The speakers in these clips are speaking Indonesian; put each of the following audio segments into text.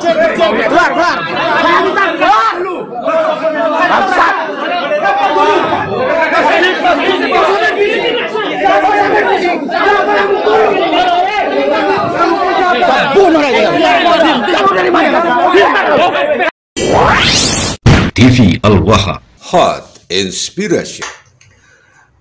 Keluar, keluar. Keluar. Bangsat. Bunuh aja. Kamu dari mana? TV Al-Waha Hot Inspiration.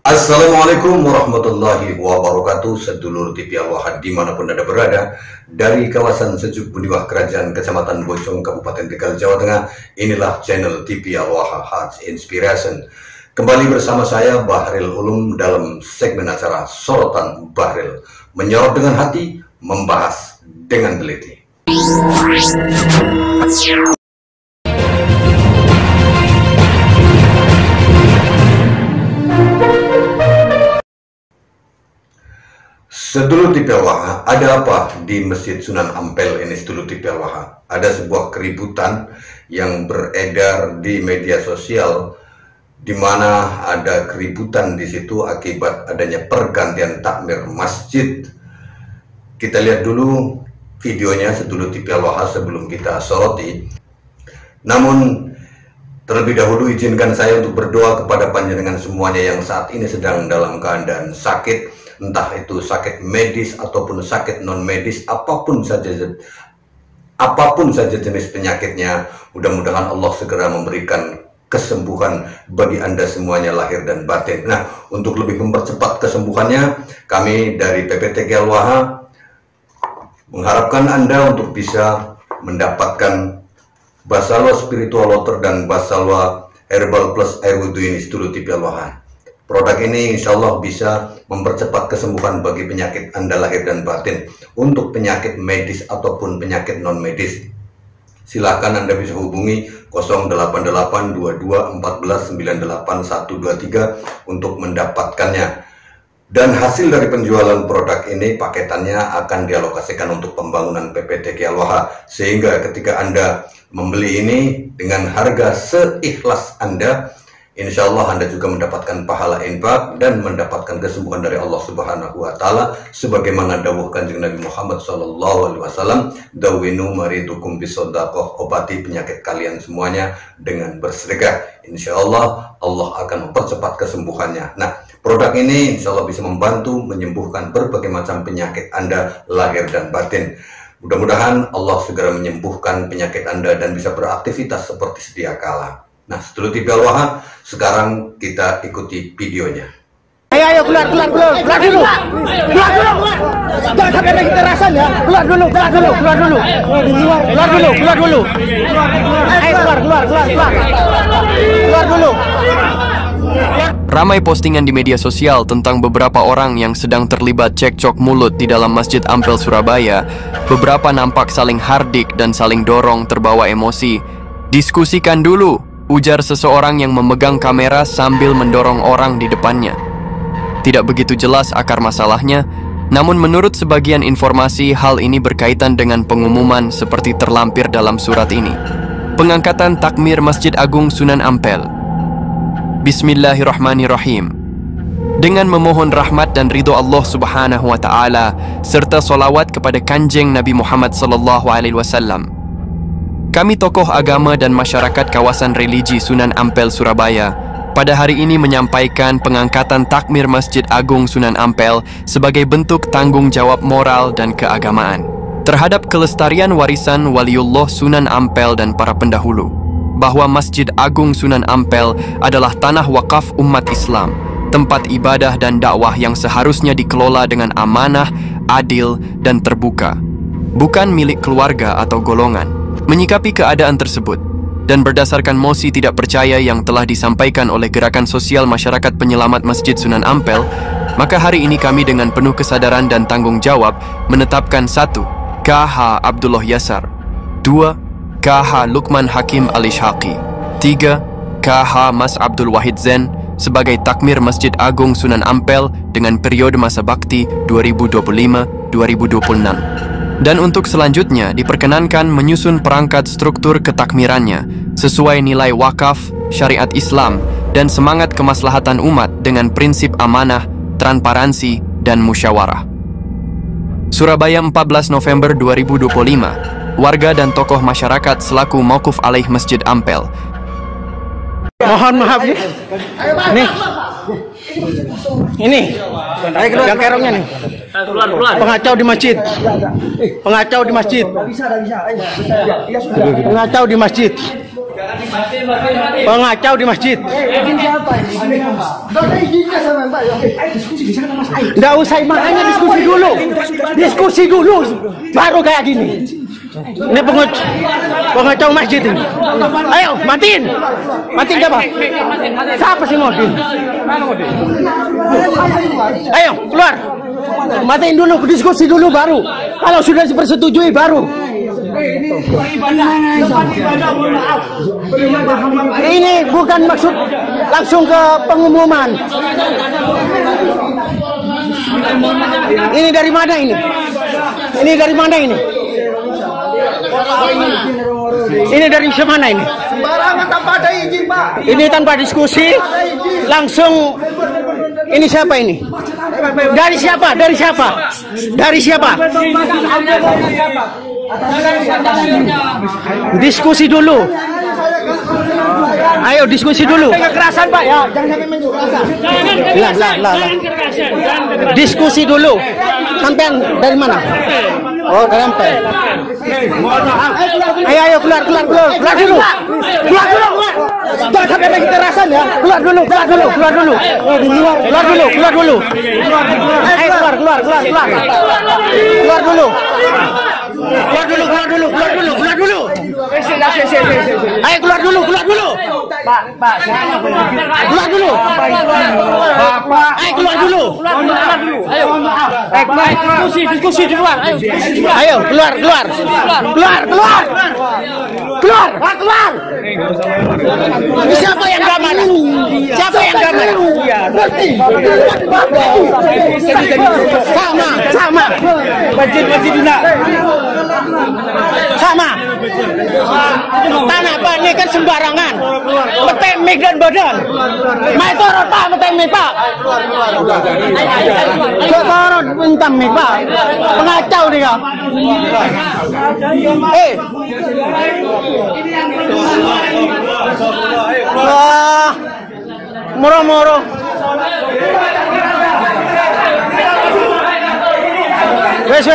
Assalamualaikum warahmatullahi wabarakatuh. Sedulur TV Al-Waha dimanapun Anda berada, dari kawasan Sejuk Budiwah Kerajaan Kecamatan Bojong Kabupaten Tegal Jawa Tengah, inilah channel TV Al-Waha Hot Inspiration. Kembali bersama saya Bahril Ulum dalam segmen acara Sorotan Bahril, menyorot dengan hati, membahas dengan teliti. Sedulur TV Al-Waha, ada apa di Masjid Sunan Ampel ini sedulur TV Al-Waha? Ada sebuah keributan yang beredar di media sosial, di mana ada keributan di situ akibat adanya pergantian takmir masjid. Kita lihat dulu videonya sedulur TV Al-Waha sebelum kita soroti. Namun terlebih dahulu izinkan saya untuk berdoa kepada panjenengan semuanya yang saat ini sedang dalam keadaan sakit, entah itu sakit medis ataupun sakit non medis, apapun saja jenis penyakitnya. Mudah-mudahan Allah segera memberikan kesembuhan bagi Anda semuanya lahir dan batin. Nah, untuk lebih mempercepat kesembuhannya, kami dari PPTG Al-Waha mengharapkan Anda untuk bisa mendapatkan Basalwa Spiritual Water dan Basalwa Herbal Plus Air Wudhu ini sedulur TV Al-Waha. Produk ini insya Allah bisa mempercepat kesembuhan bagi penyakit Anda lahir dan batin. Untuk penyakit medis ataupun penyakit non medis, silahkan Anda bisa hubungi 0882214998123 untuk mendapatkannya. Dan hasil dari penjualan produk ini, paketannya akan dialokasikan untuk pembangunan PPTG Al-Waha, sehingga ketika Anda membeli ini dengan harga seikhlas Anda, insya Allah Anda juga mendapatkan pahala infak dan mendapatkan kesembuhan dari Allah Subhanahu wa Ta'ala, sebagaimana dawuh Kanjeng Nabi Muhammad SAW, dawinu maridukum bisodaqoh, obati penyakit kalian semuanya dengan bersedekah. Insya Allah Allah akan mempercepat kesembuhannya. Nah, produk ini insya Allah bisa membantu menyembuhkan berbagai macam penyakit Anda lahir dan batin. Mudah-mudahan Allah segera menyembuhkan penyakit Anda dan bisa beraktivitas seperti sedia kala. Nah, sedulur TV Al-Waha, sekarang kita ikuti videonya. Ayo, keluar dulu. Jangan sampai ada kekerasan ya. Keluar dulu. Ayo, keluar dulu. Ramai postingan di media sosial tentang beberapa orang yang sedang terlibat cekcok mulut di dalam Masjid Ampel Surabaya. Beberapa nampak saling hardik dan saling dorong terbawa emosi. Diskusikan dulu, ujar seseorang yang memegang kamera sambil mendorong orang di depannya. Tidak begitu jelas akar masalahnya, namun menurut sebagian informasi hal ini berkaitan dengan pengumuman seperti terlampir dalam surat ini. Pengangkatan takmir Masjid Agung Sunan Ampel. Bismillahirrahmanirrahim. Dengan memohon rahmat dan ridho Allah Subhanahu wa Ta'ala serta solawat kepada Kanjeng Nabi Muhammad SAW, kami tokoh agama dan masyarakat kawasan religi Sunan Ampel Surabaya pada hari ini menyampaikan pengangkatan takmir Masjid Agung Sunan Ampel sebagai bentuk tanggung jawab moral dan keagamaan terhadap kelestarian warisan Waliullah Sunan Ampel dan para pendahulu, bahwa Masjid Agung Sunan Ampel adalah tanah wakaf umat Islam, tempat ibadah dan dakwah yang seharusnya dikelola dengan amanah, adil, dan terbuka, bukan milik keluarga atau golongan. Menyikapi keadaan tersebut, dan berdasarkan mosi tidak percaya yang telah disampaikan oleh Gerakan Sosial Masyarakat Penyelamat Masjid Sunan Ampel, maka hari ini kami dengan penuh kesadaran dan tanggung jawab menetapkan 1. KH Abdullah Yasar, 2. KH Lukman Hakim Al-Ishaqi, 3. KH Mas Abdul Wahid Zen sebagai takmir Masjid Agung Sunan Ampel dengan periode masa bakti 2025-2026. Dan untuk selanjutnya diperkenankan menyusun perangkat struktur ketakmirannya sesuai nilai wakaf, syariat Islam, dan semangat kemaslahatan umat dengan prinsip amanah, transparansi, dan musyawarah. Surabaya 14 November 2025. warga dan tokoh masyarakat selaku mauquf alaih Masjid Ampel. Mohon maaf ya. Ini yang kerongnya nih. Pengacau di masjid. Pengacau di masjid. Pengacau di masjid. Pengacau di masjid. Nggak usah, makanya diskusi dulu. Diskusi dulu. Baru kayak gini. Ini pengacau masjid ini. Ayo, matiin. Matiin siapa? Siapa sih Modin? Ayo, keluar. Matiin dulu, diskusi dulu baru. Kalau sudah dipersetujui baru. Ini bukan maksud langsung ke pengumuman. Ini dari mana ini? Ini dari mana ini? Ini dari mana ini? Sembarangan tanpa ada izin, Pak. Ini tanpa diskusi, langsung. Ini siapa ini? Dari siapa? Dari siapa? Dari siapa? Diskusi dulu. Ayo diskusi dulu. Kekerasan, Pak, ya. Jangan sampai menunjuk rasa. Lah. Diskusi dulu. Sampean dari mana? Oh, dari Ampel. Ayo keluar dulu. Jangan sampai ada kekerasan ya. Keluar dulu. Keluar dulu. Ayo keluar dulu. Ayo keluar dulu. Pak, keluar dulu. Ayo keluar dulu. Ayo diskusi di luar. Ayo keluar. Siapa yang gambar? Sama. Masjid Dina. Sama. Tanah Pak ini kan sembarangan. Metemik dan badan. Mai torot Pak, metemik Pak. Torot metemik Pak. Pengacau dia. Wah, moro-moro. Wes.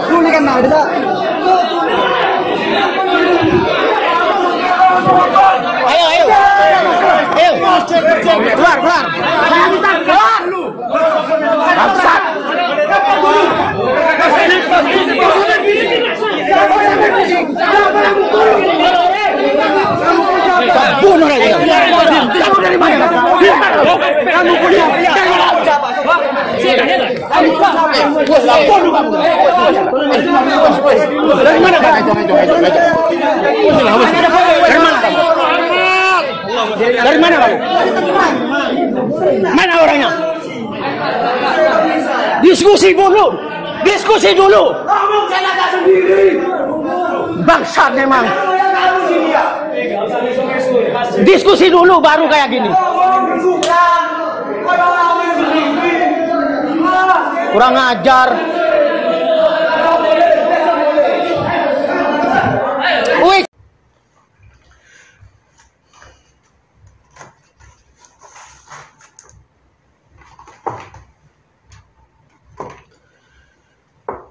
Ini kan ada. Ayo. Keluar. Bangsat. Bunuh aja. Kamu dari mana? Kamu punya. Dari mana? Dari mana kamu? Mana orangnya? Diskusi dulu. Bangsat memang. Diskusi dulu baru kayak gini. Kurang ajar. Wih.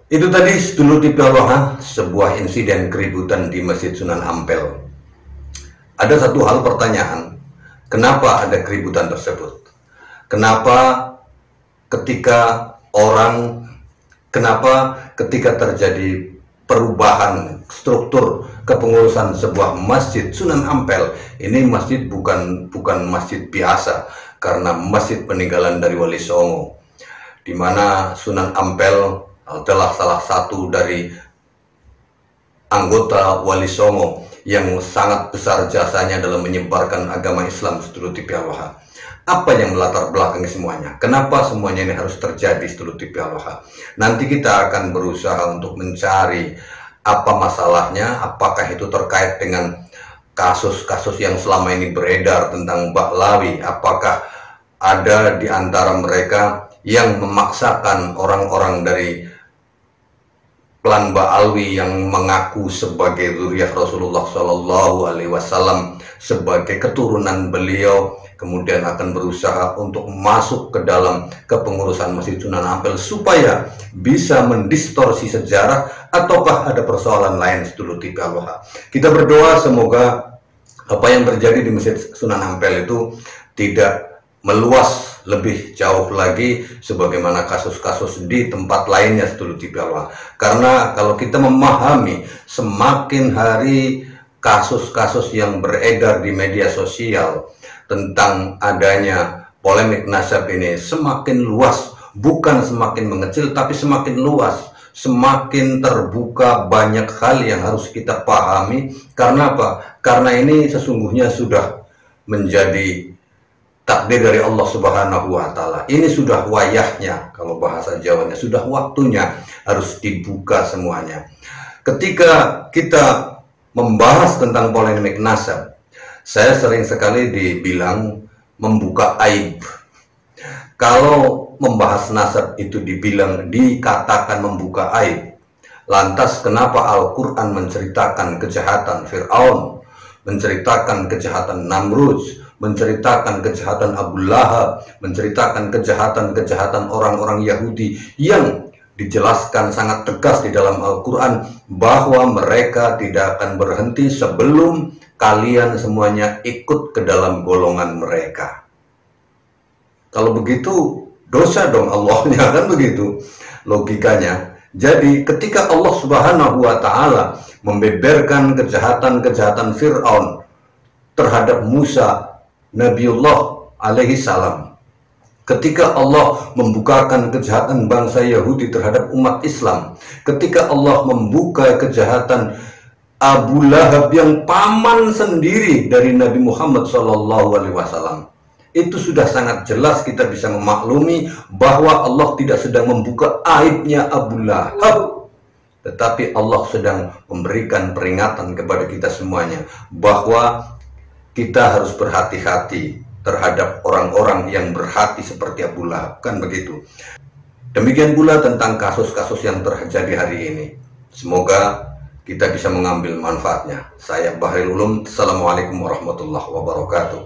Itu tadi Sedulur TV Al-Waha, sebuah insiden keributan di Masjid Sunan Ampel. Ada satu hal pertanyaan, kenapa ada keributan tersebut? Kenapa ketika terjadi perubahan struktur kepengurusan sebuah Masjid Sunan Ampel, ini masjid bukan masjid biasa, karena masjid peninggalan dari Wali Songo, di mana Sunan Ampel adalah salah satu dari anggota Wali Songo yang sangat besar jasanya dalam menyebarkan agama Islam. Sedulur TV Al-Waha, apa yang melatar belakangi semuanya? Kenapa semuanya ini harus terjadi, Sedulur TV Al-Waha? Nanti kita akan berusaha untuk mencari apa masalahnya, apakah itu terkait dengan kasus-kasus yang selama ini beredar tentang Mbak Lawi, apakah ada di antara mereka yang memaksakan orang-orang dari Klan Ba'alwi yang mengaku sebagai zuriyah Rasulullah Shallallahu Alaihi Wasallam, sebagai keturunan beliau, kemudian akan berusaha untuk masuk ke dalam kepengurusan Masjid Sunan Ampel supaya bisa mendistorsi sejarah, ataukah ada persoalan lain sedulur TV Al-Waha. Kita berdoa semoga apa yang terjadi di Masjid Sunan Ampel itu tidak meluas lebih jauh lagi sebagaimana kasus-kasus di tempat lainnya sedulur TV Al-Waha. Karena kalau kita memahami semakin hari kasus-kasus yang beredar di media sosial tentang adanya polemik nasab ini semakin luas, bukan semakin mengecil tapi semakin luas, semakin terbuka banyak hal yang harus kita pahami. Karena apa? Karena ini sesungguhnya sudah menjadi takdir dari Allah Subhanahu wa Ta'ala. Ini sudah wayahnya, kalau bahasa Jawanya, sudah waktunya harus dibuka semuanya. Ketika kita membahas tentang polemik nasab, saya sering sekali dibilang membuka aib. Kalau membahas nasab itu dikatakan membuka aib, lantas kenapa Al-Quran menceritakan kejahatan Fir'aun, menceritakan kejahatan Namrud, menceritakan kejahatan Abu Lahab, menceritakan kejahatan-kejahatan orang-orang Yahudi yang dijelaskan sangat tegas di dalam Al-Quran bahwa mereka tidak akan berhenti sebelum kalian semuanya ikut ke dalam golongan mereka. Kalau begitu dosa dong Allahnya, kan begitu logikanya. Jadi ketika Allah Subhanahu wa Ta'ala membeberkan kejahatan-kejahatan Fir'aun terhadap Musa Nabiullah alaihi salam, ketika Allah membukakan kejahatan bangsa Yahudi terhadap umat Islam, ketika Allah membuka kejahatan Abu Lahab yang paman sendiri dari Nabi Muhammad SAW, itu sudah sangat jelas kita bisa memaklumi bahwa Allah tidak sedang membuka aibnya Abu Lahab, tetapi Allah sedang memberikan peringatan kepada kita semuanya bahwa kita harus berhati-hati terhadap orang-orang yang berhati seperti Abu Lahab, kan begitu. Demikian pula tentang kasus-kasus yang terjadi hari ini. Semoga kita bisa mengambil manfaatnya. Saya Bahril Ulum. Assalamualaikum warahmatullahi wabarakatuh.